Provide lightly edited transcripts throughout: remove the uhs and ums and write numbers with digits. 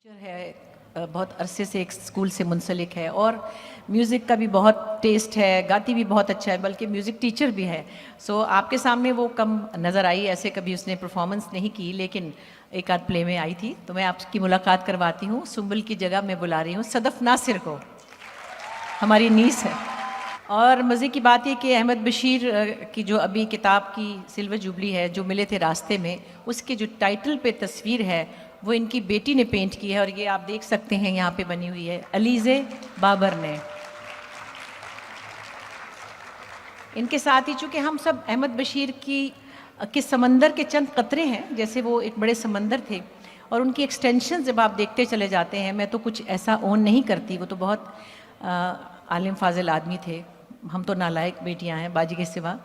Teacher है, बहुत अरसे से एक स्कूल से मुंसलिक है और म्यूज़िक का भी बहुत टेस्ट है, गाती भी बहुत अच्छा है, बल्कि म्यूज़िक टीचर भी है। सो आपके सामने वो कम नज़र आई, ऐसे कभी उसने परफॉर्मेंस नहीं की, लेकिन एक आध प्ले में आई थी। तो मैं आपकी मुलाकात करवाती हूँ। सुंबल की जगह मैं बुला रही हूँ सदफ नासिर को, हमारी नीस है। और मज़े की बात ये कि अहमद बशीर की जो अभी किताब की सिल्वर जुबली है, जो मिले थे रास्ते में, उसके जो टाइटल पे तस्वीर है वो इनकी बेटी ने पेंट की है और ये आप देख सकते हैं यहाँ पे बनी हुई है अलीज़े बाबर ने। इनके साथ ही चूँकि हम सब अहमद बशीर की के समंदर के चंद कतरे हैं, जैसे वो एक बड़े समंदर थे और उनकी एक्सटेंशन जब आप देखते चले जाते हैं, मैं तो कुछ ऐसा ओन नहीं करती, वो तो बहुत आलिम फाजिल आदमी थे, हम तो नालायक बेटियां हैं बाजी के सिवा।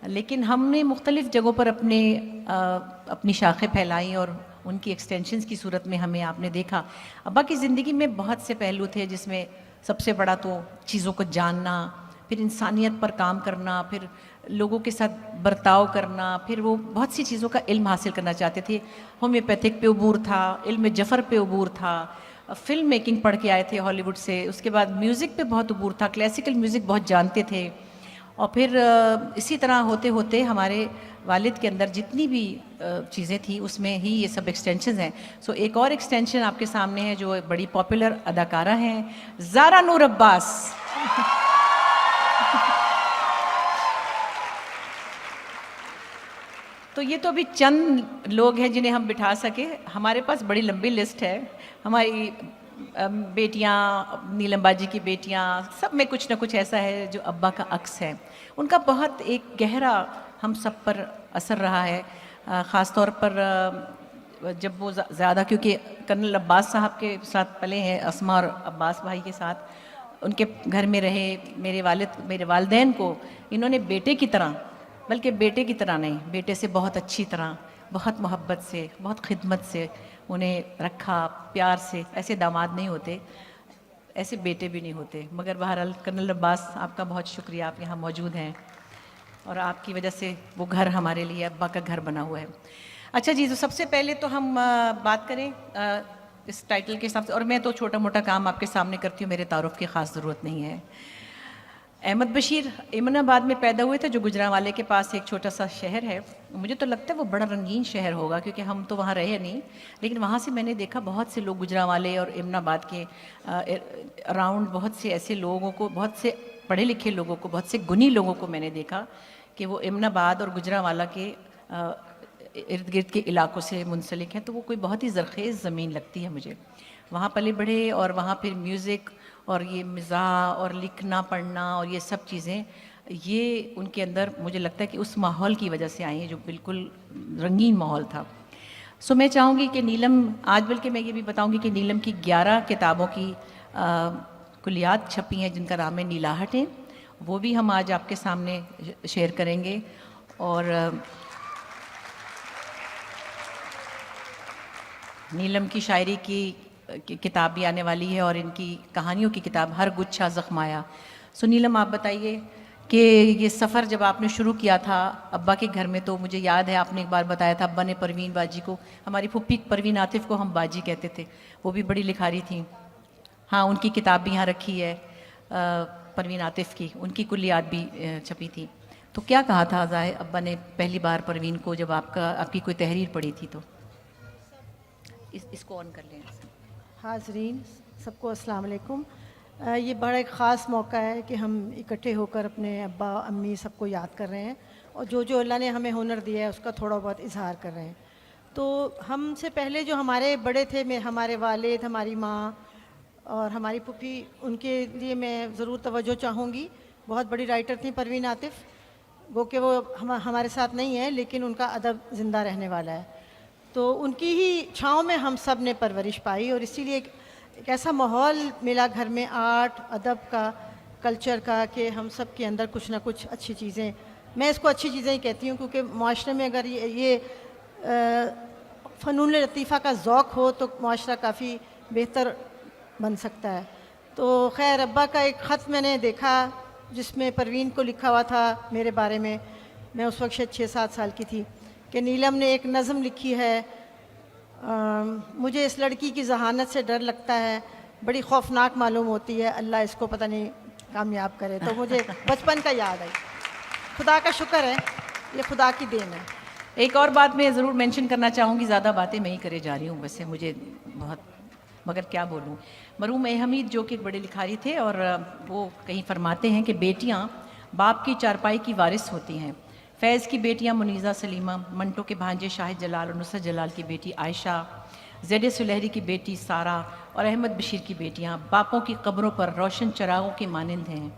लेकिन हमने मुख्तलिफ़ जगहों पर अपनी शाखें फैलाई और उनकी एक्सटेंशंस की सूरत में हमें आपने देखा। अब्बा की ज़िंदगी में बहुत से पहलू थे, जिसमें सबसे बड़ा तो चीज़ों को जानना, फिर इंसानियत पर काम करना, फिर लोगों के साथ बर्ताव करना, फिर वो बहुत सी चीज़ों का इल्म हासिल करना चाहते थे। होम्योपैथिक पे अबूर था, इल्म जफ़र पे अबूर था, फिल्म मेकिंग पढ़ के आए थे हॉलीवुड से, उसके बाद म्यूज़िक पे बहुत अबूर था, क्लासिकल म्यूज़िक बहुत जानते थे। और फिर इसी तरह होते होते हमारे वालिद के अंदर जितनी भी चीज़ें थी उसमें ही ये सब एक्सटेंशन हैं। सो एक और एक्सटेंशन आपके सामने है जो बड़ी पॉपुलर अदाकारा हैं, ज़ारा नूर अब्बास। तो ये तो अभी चंद लोग हैं जिन्हें हम बिठा सके, हमारे पास बड़ी लंबी लिस्ट है। हमारी बेटियां, नीलम बाजी की बेटियां, सब में कुछ ना कुछ ऐसा है जो अब्बा का अक्स है। उनका बहुत एक गहरा हम सब पर असर रहा है, ख़ास तौर पर जब वो ज़्यादा, क्योंकि कर्नल अब्बास साहब के साथ पले हैं, अस्मा और अब्बास भाई के साथ उनके घर में रहे। मेरे वालिदैन को इन्होंने बेटे की तरह, बल्कि बेटे की तरह नहीं, बेटे से बहुत अच्छी तरह, बहुत मोहब्बत से, बहुत खिदमत से उन्हें रखा, प्यार से। ऐसे दामाद नहीं होते, ऐसे बेटे भी नहीं होते। मगर बहरहाल कर्नल अब्बास, आपका बहुत शुक्रिया, आप यहाँ मौजूद हैं और आपकी वजह से वो घर हमारे लिए अब्बा का घर बना हुआ है। अच्छा जी, तो सबसे पहले तो हम बात करें इस टाइटल के हिसाब से, और मैं तो छोटा मोटा काम आपके सामने करती हूँ, मेरे तारुफ की ख़ास ज़रूरत नहीं है। अहमद बशीर एमनाबाद में पैदा हुए थे, जो गुजरांवाले के पास एक छोटा सा शहर है। मुझे तो लगता है वो बड़ा रंगीन शहर होगा, क्योंकि हम तो वहाँ रहे नहीं, लेकिन वहाँ से मैंने देखा बहुत से लोग गुजरांवाले और एमनाबाद के अराउंड, बहुत से ऐसे लोगों को, बहुत से पढ़े लिखे लोगों को, बहुत से गुनी लोगों को मैंने देखा कि वो एमनाबाद और गुजरांवाला के इर्द गिर्द के इलाकों से मुंसलिक हैं। तो वो कोई बहुत ही ज़रख़ेज़ ज़मीन लगती है मुझे। वहाँ पले बढ़े और वहाँ फिर म्यूज़िक और ये मिज़ाह और लिखना पढ़ना और ये सब चीज़ें, ये उनके अंदर मुझे लगता है कि उस माहौल की वजह से आई हैं, जो बिल्कुल रंगीन माहौल था। सो मैं चाहूँगी कि नीलम, आज बल्कि मैं ये भी बताऊँगी कि नीलम की 11 किताबों की कुलियात छपी हैं, जिनका नाम है नीलाहटें। वो भी हम आज आपके सामने शेयर करेंगे। और नीलम की शायरी की किताब भी आने वाली है और इनकी कहानियों की किताब हर गुच्छा ज़ख्माया। सो नीलम, आप बताइए कि ये सफ़र जब आपने शुरू किया था अब्बा के घर में, तो मुझे याद है आपने एक बार बताया था अब्बा ने परवीन बाजी को, हमारी फुप्पी परवीन आतिफ़ को हम बाजी कहते थे, वो भी बड़ी लिखारी थी। हाँ, उनकी किताब भी यहाँ रखी है, परवीन आतिफ़ की, उनकी कुलियात भी छपी थी। तो क्या कहा था ज़ाहिर अब्बा ने पहली बार परवीन को, जब आपकी कोई तहरीर पढ़ी थी? तो इसको ऑन कर लें। हाज़रीन सबको अस्सलाम वालेकुम। ये बड़ा एक ख़ास मौका है कि हम इकट्ठे होकर अपने अब्बा अम्मी सबको याद कर रहे हैं और जो जो अल्लाह ने हमें हुनर दिया है उसका थोड़ा बहुत इजहार कर रहे हैं। तो हमसे पहले जो हमारे बड़े थे, हमारे वालिद, हमारी माँ और हमारी पुप्पी, उनके लिए मैं ज़रूर तवज्जो चाहूँगी। बहुत बड़ी राइटर थी परवीन आतिफ़, वो कि वो हमारे साथ नहीं है, लेकिन उनका अदब ज़िंदा रहने वाला है। तो उनकी ही छाँव में हम सब ने परवरिश पाई और इसीलिए एक ऐसा माहौल मिला घर में, आर्ट, अदब का, कल्चर का, कि हम सब के अंदर कुछ ना कुछ अच्छी चीज़ें, मैं इसको अच्छी चीज़ें ही कहती हूँ, क्योंकि माशरे में अगर ये फ़नून लतीफ़ा का ज़ौक़ हो तो माशरा काफ़ी बेहतर बन सकता है। तो खैर, अब्बा का एक ख़त मैंने देखा जिसमें परवीन को लिखा हुआ था मेरे बारे में, मैं उस वक्त शायद 6-7 साल की थी, कि नीलम ने एक नज़म लिखी है मुझे इस लड़की की जहानत से डर लगता है, बड़ी खौफनाक मालूम होती है, अल्लाह इसको पता नहीं कामयाब करे। तो मुझे बचपन का याद आई। खुदा का शुक्र है, ये खुदा की देन है। एक और बात मैं ज़रूर मेंशन करना चाहूँगी, ज़्यादा बातें मैं ही करे जा रही हूँ वैसे, मुझे बहुत, मगर क्या बोलूँ। मरहूम ए हमीद जो कि एक बड़े लिखारी थे, और वो कहीं फरमाते हैं कि बेटियाँ बाप की चारपाई की वारिस होती हैं। फैज़ की बेटियाँ मुनीज़ा सलीमा, मंटो के भांजे शाहिद जलाल और नुसरत जलाल की बेटी आयशा, ज़ेड सुलहरी की बेटी सारा और अहमद बशीर की बेटियाँ बापों की कब्रों पर रोशन चरागों के मानंद हैं।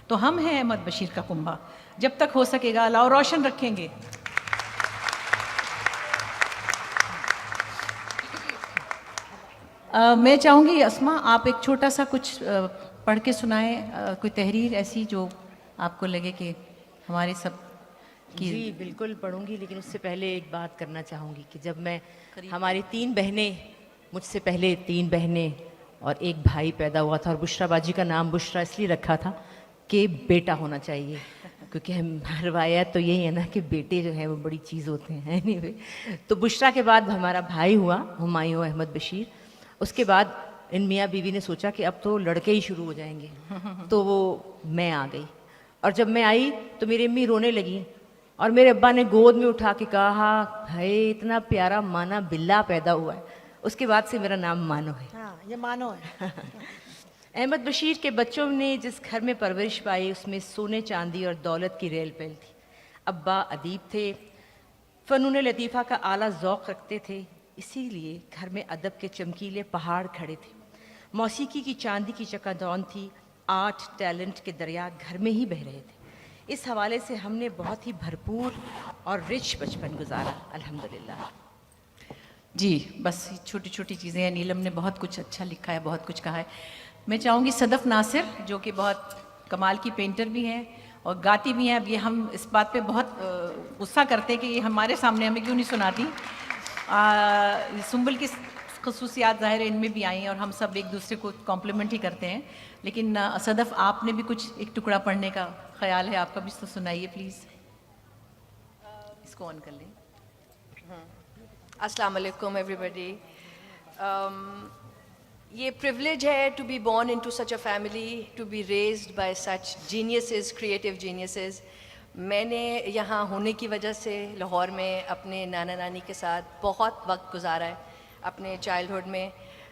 तो हम हैं अहमद बशीर का कुंबा, जब तक हो सकेगा अल्लाह रोशन रखेंगे। मैं चाहूँगी अस्मा, आप एक छोटा सा कुछ पढ़ के सुनाएं, कोई तहरीर ऐसी जो आपको लगे कि हमारे सब की। जी बिल्कुल पढ़ूंगी, लेकिन उससे पहले एक बात करना चाहूँगी कि जब मैं, हमारी 3 बहनें, मुझसे पहले 3 बहनें और एक भाई पैदा हुआ था, और बुशरा बाजी का नाम बुशरा इसलिए रखा था कि बेटा होना चाहिए, क्योंकि हम रवायत तो यही है ना कि बेटे जो है वो बड़ी चीज़ होते हैं। एनीवे, तो बुशरा के बाद हमारा भाई हुआ हुमायूं अहमद बशीर। उसके बाद इन मियाँ बीवी ने सोचा कि अब तो लड़के ही शुरू हो जाएंगे, तो वो मैं आ गई। और जब मैं आई तो मेरी अम्मी रोने लगी, और मेरे अब्बा ने गोद में उठा के कहा, भाई इतना प्यारा माना बिल्ला पैदा हुआ है। उसके बाद से मेरा नाम मानो है। हाँ, ये मानो है। अहमद बशीर के बच्चों ने जिस घर में परवरिश पाई उसमें सोने चांदी और दौलत की रेल पैल थी। अब्बा अदीब थे, फ़नून लतीफ़ा का आला ज़ौक़ रखते थे, इसीलिए घर में अदब के चमकीले पहाड़ खड़े थे। मौसीकी की चांदी की चकाचौंध थी, आर्ट टैलेंट के दरिया घर में ही बह रहे थे। इस हवाले से हमने बहुत ही भरपूर और रिच बचपन गुजारा, अल्हम्दुलिल्लाह। जी, बस छोटी छोटी चीज़ें हैं। नीलम ने बहुत कुछ अच्छा लिखा है, बहुत कुछ कहा है। मैं चाहूँगी सदफ़ नासिर, जो कि बहुत कमाल की पेंटर भी हैं और गाती भी हैं। अब ये हम इस बात पे बहुत गुस्सा करते हैं कि ये हमारे सामने हमें क्यों नहीं सुनाती। सुंबल की खसूसियात ज़ाहिर है इनमें भी आई हैं, और हम सब एक दूसरे को कॉम्प्लीमेंट ही करते हैं। लेकिन सदफ़, आपने भी कुछ एक टुकड़ा पढ़ने का ख्याल है आपका भी, तो सुनाइए प्लीज़। इसको ऑन कर लें। अस्सलाम वालेकुम एवरीबॉडी। ये प्रिविलेज है to be born into such a family, to be raised by such geniuses, creative geniuses. मैंने यहाँ होने की वजह से लाहौर में अपने नाना नानी के साथ बहुत वक्त गुजारा है। अपने चाइल्डहुड में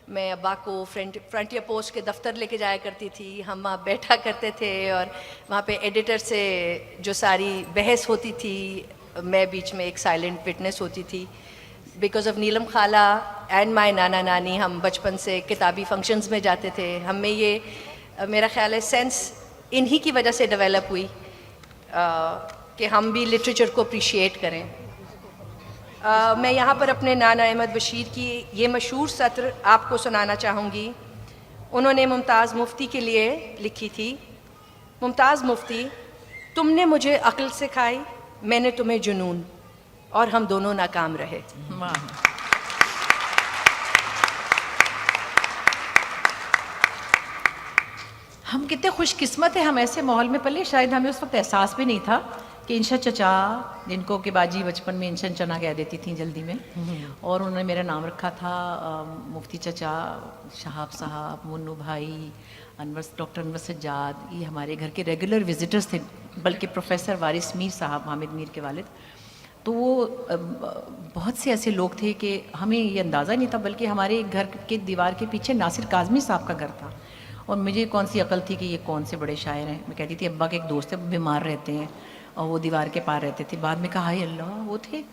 मैं अब्बा को फ्रंटियर पोस्ट के दफ्तर लेके जाया करती थी। हम वहाँ बैठा करते थे और वहाँ पे एडिटर से जो सारी बहस होती थी, मैं बीच में एक साइलेंट विटनेस होती थी। बिकॉज ऑफ नीलम खाला एंड माई नाना नानी हम बचपन से किताबी फंक्शंस में जाते थे। हमें ये मेरा ख्याल है सेंस इन्हीं की वजह से डेवलप हुई कि हम भी लिटरेचर को अप्रिशिएट करें। मैं यहाँ पर अपने नाना अहमद बशीर की ये मशहूर सत्र आपको सुनाना चाहूँगी। उन्होंने मुमताज़ मुफ्ती के लिए लिखी थी। मुमताज़ मुफ्ती, तुमने मुझे अक्ल सिखाई, मैंने तुम्हें जुनून, और हम दोनों नाकाम रहे। हम कितने खुशकिस्मत हैं, हम ऐसे माहौल में पले। शायद हमें उस वक्त एहसास भी नहीं था कि इंशा चचा, जिनको कि बाजी बचपन में इंशन चना कह देती थी जल्दी में, और उन्होंने मेरा नाम रखा था मुफ्ती चचा, शहाब साहब, मुन्नू भाई, डॉक्टर अनवर सज्जाद, ये हमारे घर के रेगुलर विजिटर्स थे। बल्कि प्रोफेसर वारिस मीर साहब, हामिद मीर के वालिद, तो वो बहुत से ऐसे लोग थे कि हमें ये अंदाज़ा नहीं था। बल्कि हमारे घर के दीवार के पीछे नासिर काज़मी साहब का घर था, और मुझे कौन सी अकल थी कि ये कौन से बड़े शायर हैं। मैं कहती थी अब्बा के एक दोस्त है, बीमार रहते हैं, और वो दीवार के पार रहते थे। बाद में कहा, हाय अल्लाह, वो थे।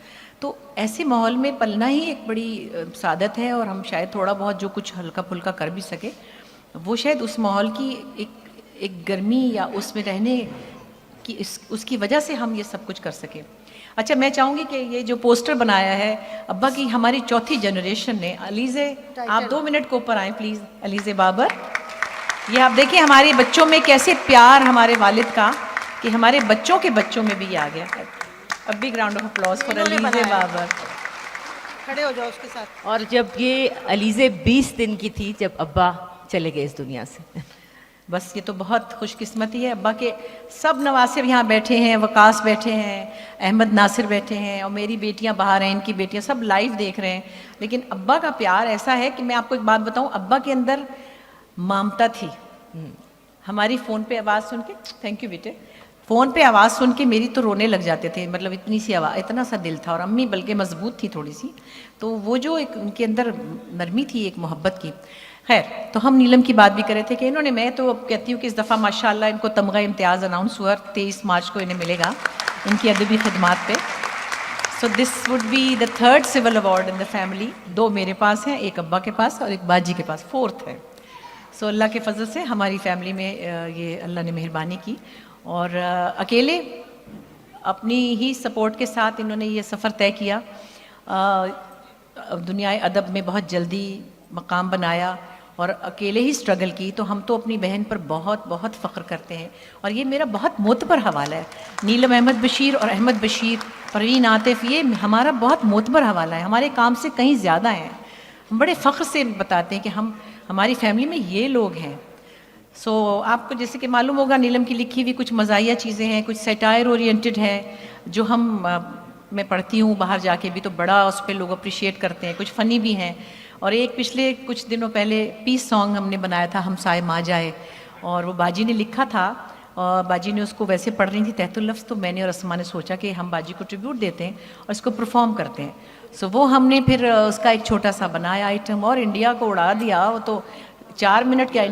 तो ऐसे माहौल में पलना ही एक बड़ी सादत है, और हम शायद थोड़ा बहुत जो कुछ हल्का फुल्का कर भी सके, वो शायद उस माहौल की एक गर्मी या उसमें रहने की उसकी वजह से हम ये सब कुछ कर सके। अच्छा, मैं चाहूँगी कि ये जो पोस्टर बनाया है अब्बा की हमारी चौथी जनरेशन ने, अलीज़े आप 2 मिनट को ऊपर आएँ प्लीज़। अलीज़े बाबर, ये आप देखिए हमारे बच्चों में कैसे प्यार हमारे वालिद का, कि हमारे बच्चों के बच्चों में भी आ गया। अब big round of applause for Alizeh Babar. खड़े हो जाओ उसके साथ। और जब ये अलीज़े 20 दिन की थी जब अब्बा चले गए इस दुनिया से। बस ये तो बहुत खुशकिस्मती है। अब्बा के सब नवासिब यहाँ बैठे हैं, वकास बैठे हैं, अहमद नासिर बैठे हैं, और मेरी बेटियाँ बाहर हैं, इनकी बेटियाँ सब लाइव देख रहे हैं। लेकिन अब्बा का प्यार ऐसा है कि मैं आपको एक बात बताऊँ, अब्बा के अंदर ममता थी। हमारी फ़ोन पे आवाज़ सुन के, थैंक यू बेटे, फ़ोन पे आवाज़ सुन के मेरी तो रोने लग जाते थे, मतलब इतनी सी आवाज़, इतना सा दिल था। और अम्मी बल्कि मजबूत थी थोड़ी सी, तो वो जो एक उनके अंदर नरमी थी, एक मोहब्बत की। खैर, तो हम नीलम की बात भी कर रहे थे कि इन्होंने, मैं तो कहती हूँ कि इस दफ़ा माशाल्लाह इनको तमगा इम्तियाज़ अनाउंस हुआ, 23 मार्च को इन्हें मिलेगा इनकी अदबी खिदमात पे। So this would be the 3rd civil award in the family. 2 मेरे पास हैं, एक अब्बा के पास और एक बाजी के पास, 4th है। सो अल्लाह के फजल से हमारी फैमिली में ये अल्लाह ने मेहरबानी की। और अकेले अपनी ही सपोर्ट के साथ इन्होंने ये सफ़र तय किया, दुनिया अदब में बहुत जल्दी मकाम बनाया और अकेले ही स्ट्रगल की। तो हम तो अपनी बहन पर बहुत बहुत फ़ख्र करते हैं, और ये मेरा बहुत मोतबर हवाला है। नीलम अहमद बशीर और अहमद बशीर, परवीन आतिफ़, ये हमारा बहुत मोतबर हवाला है, हमारे काम से कहीं ज़्यादा हैं। हम बड़े फ़ख्र से बताते हैं कि हमारी फैमिली में ये लोग हैं। सो आपको जैसे कि मालूम होगा, नीलम की लिखी हुई कुछ मज़ाहिया चीज़ें हैं, कुछ सैटायर ओरिएंटेड हैं, जो मैं पढ़ती हूँ बाहर जाके भी, तो बड़ा उस पर लोग अप्रिशिएट करते हैं। कुछ फ़नी भी हैं, और एक पिछले कुछ दिनों पहले पीस सॉन्ग हमने बनाया था, हमसाए मा जाए, और वो बाजी ने लिखा था, और बाजी ने उसको वैसे पढ़ रही थी तहतुल लफ्ज़, तो मैंने और अस्मा ने सोचा कि हम बाजी को ट्रिब्यूट देते हैं और इसको परफॉर्म करते हैं। सो वो हमने फिर उसका एक छोटा सा बनाया आइटम, और इंडिया को उड़ा दिया। वो तो 4 मिनट का